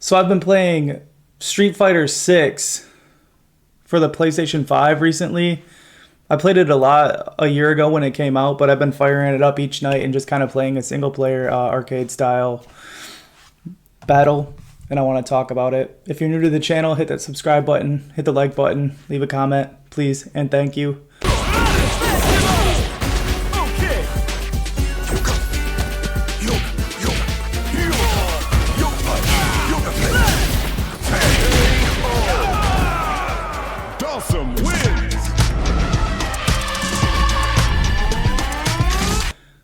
So I've been playing Street Fighter 6 for the PlayStation 5 recently. I played it a lot a year ago when it came out, but I've been firing it up each night and just kind of playing a single player arcade style battle, and I want to talk about it. If you're new to the channel, hit that subscribe button, hit the like button, leave a comment, please, and thank you.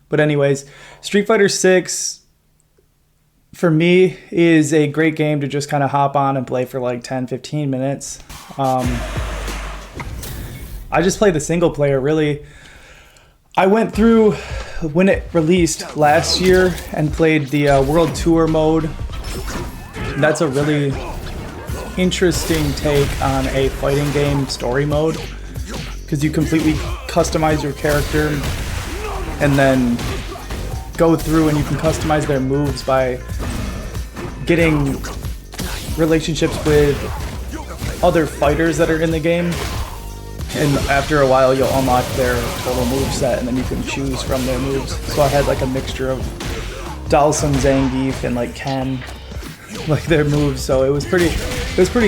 But anyways, Street Fighter 6 for me is a great game to just kind of hop on and play for like 10-15 minutes. I just play the single player really. I went through when it released last year and played the World Tour mode. That's a really interesting take on a fighting game story mode because you completely customize your character and then go through and you can customize their moves by getting relationships with other fighters that are in the game. And after a while you'll unlock their total move set and then you can choose from their moves. So I had like a mixture of Dhalsim, Zangief, and like Ken, like their moves. So it was pretty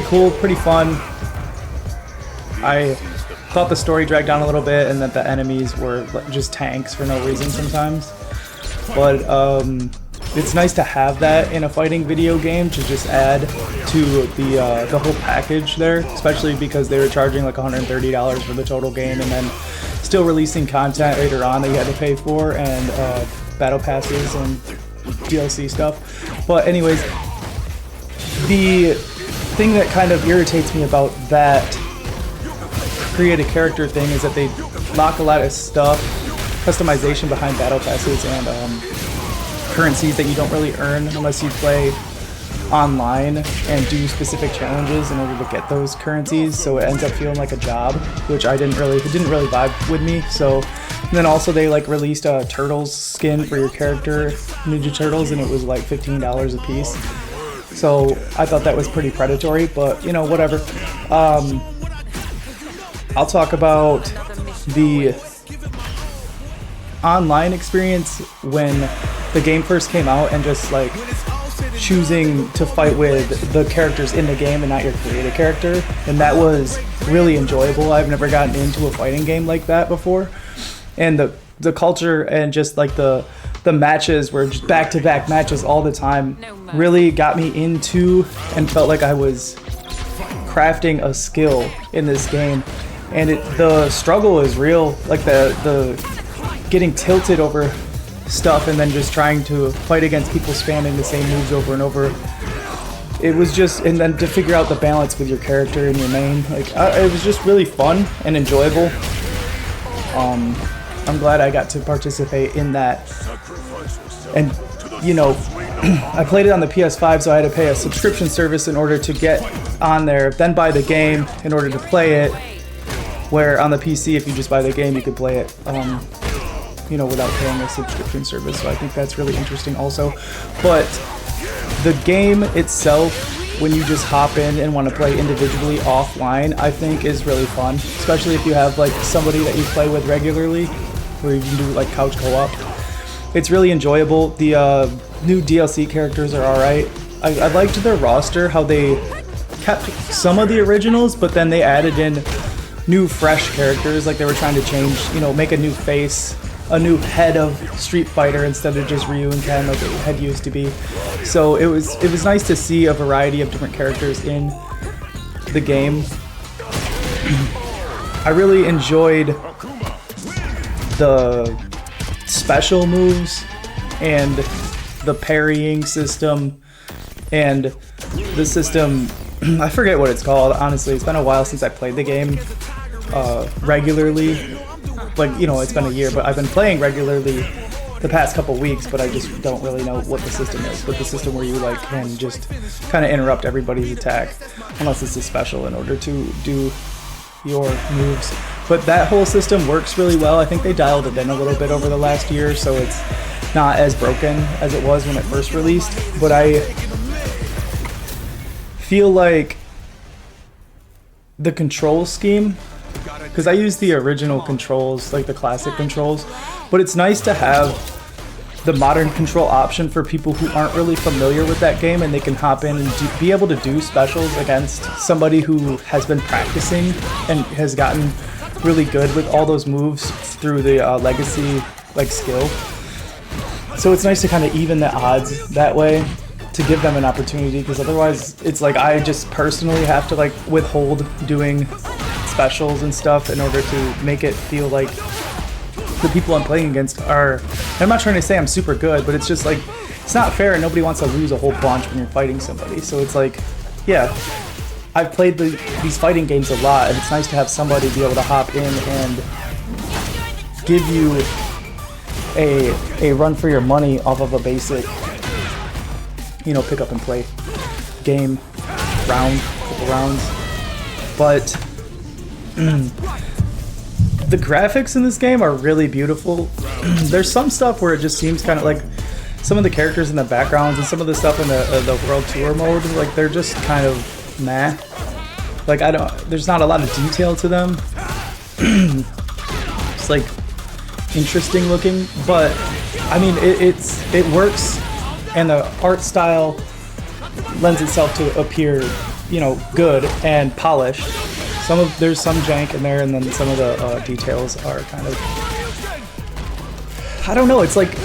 cool, pretty fun. I thought the story dragged on a little bit and that the enemies were just tanks for no reason sometimes. But it's nice to have that in a fighting video game to just add to the whole package there, especially because they were charging like $130 for the total game and then still releasing content later on that you had to pay for and battle passes and DLC stuff. But anyways, the thing that kind of irritates me about that create a character thing is that they lock a lot of stuff, customization behind battle passes and currencies that you don't really earn unless you play online and do specific challenges in order to get those currencies. So it ends up feeling like a job, which it didn't really vibe with me. So and then also they like released a Turtles skin for your character, Ninja Turtles, and it was like $15 a piece. So I thought that was pretty predatory, but you know, whatever. I'll talk about the online experience when the game first came out and just like choosing to fight with the characters in the game and not your created character, and that was really enjoyable. I've never gotten into a fighting game like that before, and the culture and just like the matches were just back-to-back matches all the time really got me into and felt like I was crafting a skill in this game. And the struggle is real, like the getting tilted over stuff and then just trying to fight against people spamming the same moves over and over. It was just, and then to figure out the balance with your character and your main, like it was just really fun and enjoyable. I'm glad I got to participate in that. And you know, I played it on the PS5, so I had to pay a subscription service in order to get on there, then buy the game in order to play it. Where on the PC, if you just buy the game, you could play it, you know, without paying a subscription service. So I think that's really interesting also. But the game itself, when you just hop in and want to play individually offline, I think is really fun. Especially if you have like somebody that you play with regularly, where you can do like couch co-op. It's really enjoyable. The new DLC characters are alright. I liked their roster, how they kept some of the originals, but then they added in new fresh characters, like they were trying to change, you know, make a new face, a new head of Street Fighter instead of just Ryu and Ken like it had used to be. So it was nice to see a variety of different characters in the game. I really enjoyed the special moves and the parrying system and the system. I forget what it's called, honestly. It's been a while since I played the game regularly. Like, you know, it's been a year, but I've been playing regularly the past couple weeks, but I just don't really know what the system is. But the system where you like can just kind of interrupt everybody's attack, unless it's a special in order to do your moves. But that whole system works really well. I think they dialed it in a little bit over the last year, so it's not as broken as it was when it first released. But feel like the control scheme, because I use the original controls, like the classic controls, but it's nice to have the modern control option for people who aren't really familiar with that game, and they can hop in and be able to do specials against somebody who has been practicing and has gotten really good with all those moves through the legacy like skill. So it's nice to kind of even the odds that way to give them an opportunity, because otherwise it's like I just personally have to like withhold doing specials and stuff in order to make it feel like the people I'm playing against are, I'm not trying to say I'm super good, but it's just like, it's not fair and nobody wants to lose a whole bunch when you're fighting somebody. So it's like, yeah, I've played these fighting games a lot, and it's nice to have somebody be able to hop in and give you a run for your money off of a basic, you know, pick up and play game, couple rounds. But the graphics in this game are really beautiful. There's some stuff where it just seems kind of like some of the characters in the backgrounds and some of the stuff in the World Tour mode, like they're just kind of meh. Like there's not a lot of detail to them. It's like interesting looking, but I mean it works, and the art style lends itself to appear, you know, good and polished. There's some jank in there, and then some of the details are kind of, I don't know, it's like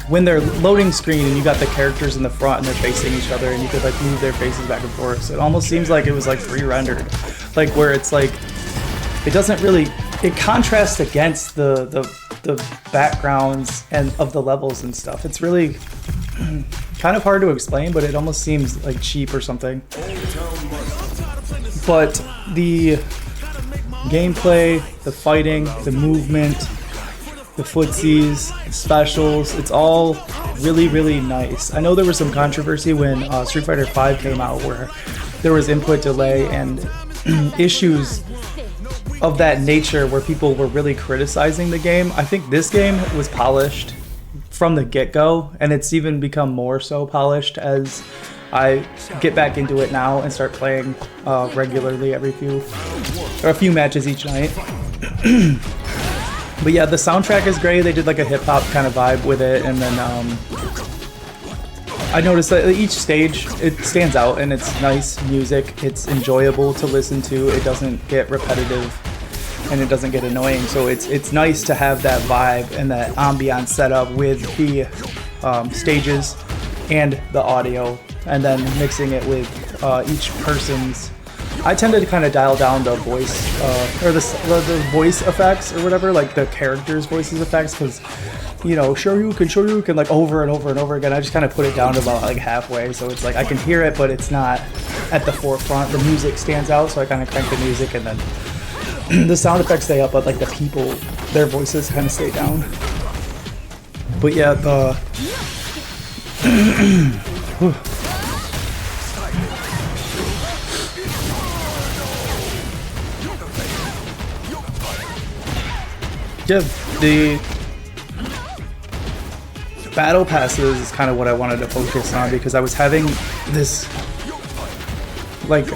when they're loading screen and you got the characters in the front and they're facing each other and you could like move their faces back and forth, so it almost seems like it was like pre-rendered, like where it's like it doesn't really, it contrasts against the backgrounds and of the levels and stuff. It's really kind of hard to explain, but it almost seems like cheap or something. But the gameplay, the fighting, the movement, the footsies, the specials, it's all really, really nice. I know there was some controversy when Street Fighter V came out where there was input delay and issues of that nature where people were really criticizing the game. I think this game was polished from the get-go, and it's even become more so polished as I get back into it now and start playing regularly a few matches each night. But yeah, the soundtrack is great. They did like a hip-hop kind of vibe with it, and then I noticed that each stage, it stands out and it's nice music. It's enjoyable to listen to. It doesn't get repetitive and it doesn't get annoying. So it's nice to have that vibe and that ambiance set up with the stages and the audio, and then mixing it with each person's. I tend to kind of dial down the voice or the voice effects or whatever, like the characters' voices effects, because, you know, Shoryuken like over and over and over again. I just kind of put it down to about like halfway, so it's like I can hear it, but it's not at the forefront. The music stands out, so I kind of crank the music, and then the sound effects stay up, but like the people, their voices kind of stay down. But yeah, the yeah, the battle passes is kind of what I wanted to focus on, because I was having this like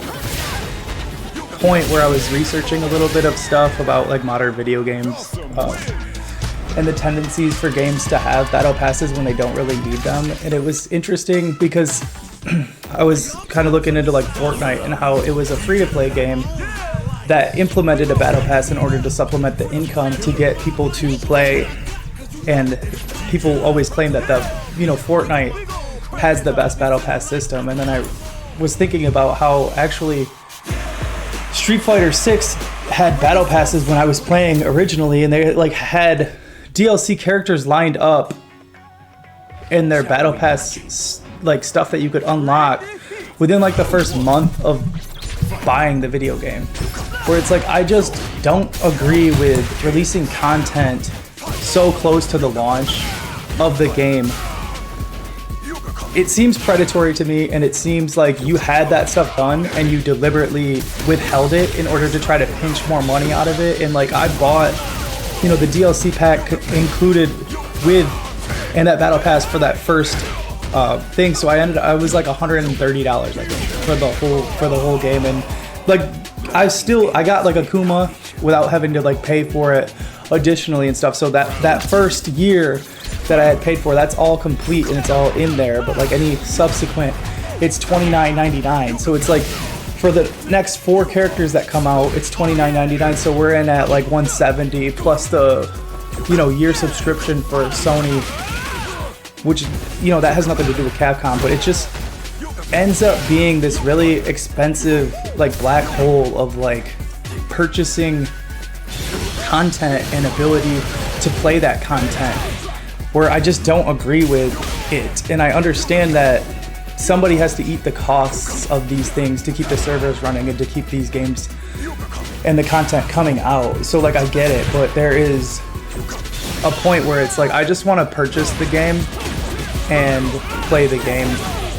point where I was researching a little bit of stuff about like modern video games and the tendencies for games to have battle passes when they don't really need them. And it was interesting because I was kind of looking into like Fortnite and how it was a free-to-play game that implemented a battle pass in order to supplement the income to get people to play. And people always claim that Fortnite has the best battle pass system. And then I was thinking about how actually Street Fighter 6 had battle passes when I was playing originally, and they like had DLC characters lined up in their battle pass like stuff that you could unlock within like the first month of buying the video game. Where it's like, I just don't agree with releasing content so close to the launch of the game. It seems predatory to me, and it seems like you had that stuff done and you deliberately withheld it in order to try to pinch more money out of it. And like, I bought, the DLC pack included with, and that battle pass for that first thing. So I was like $130 I think for the whole game, and like I got like Akuma without having to like pay for it additionally and stuff. So that first year that I had paid for, that's all complete and it's all in there. But like any subsequent, it's $29.99. So it's like for the next 4 characters that come out, it's $29.99. So we're in at like $170 plus the year subscription for Sony, which that has nothing to do with Capcom, but it just ends up being this really expensive like black hole of like purchasing content and ability to play that content, where I just don't agree with it. And I understand that somebody has to eat the costs of these things to keep the servers running and to keep these games and the content coming out. So like I get it, but there is a point where it's like I just want to purchase the game and play the game,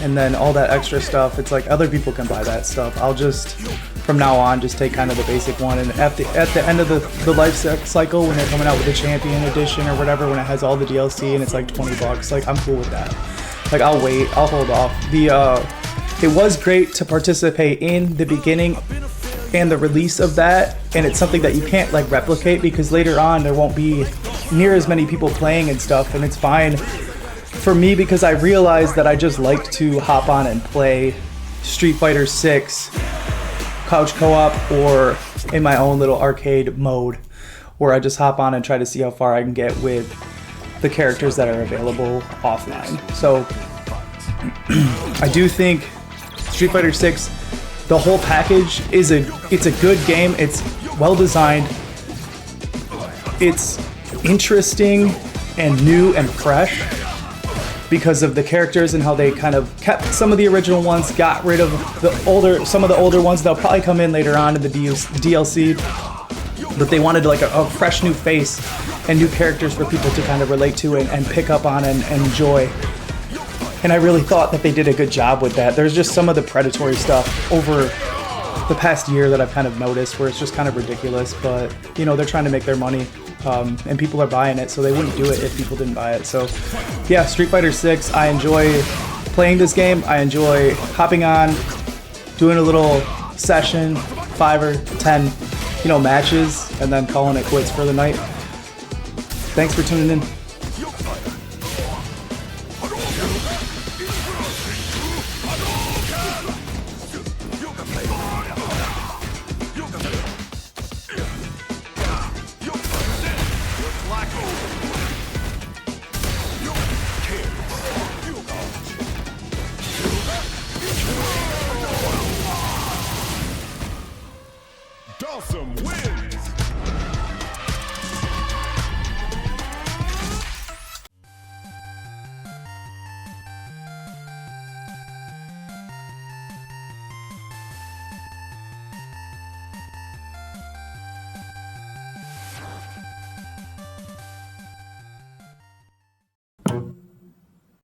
and then all that extra stuff, it's like other people can buy that stuff. I'll just from now on just take kind of the basic one, and at the end of the life cycle, when they're coming out with the Champion Edition or whatever, when it has all the DLC and it's like $20, like I'm cool with that. Like I'll wait, I'll hold off. It was great to participate in the beginning and the release of that, and it's something that you can't like replicate because later on there won't be near as many people playing and stuff, and it's fine for me because I realized that I just like to hop on and play Street Fighter 6 couch co-op or in my own little arcade mode where I just hop on and try to see how far I can get with the characters that are available offline. So I do think Street Fighter 6, the whole package it's a good game. It's well designed. It's interesting and new and fresh because of the characters and how they kind of kept some of the original ones, got rid of some of the older ones. They'll probably come in later on in the DLC, but they wanted like a fresh new face and new characters for people to kind of relate to and pick up on and enjoy. And I really thought that they did a good job with that. There's just some of the predatory stuff over the past year that I've kind of noticed where it's just kind of ridiculous, but they're trying to make their money. And people are buying it, so they wouldn't do it if people didn't buy it. So yeah, Street Fighter 6, I enjoy playing this game. I enjoy hopping on, doing a little session, 5 or 10 matches, and then calling it quits for the night. Thanks for tuning in. Dawson wins.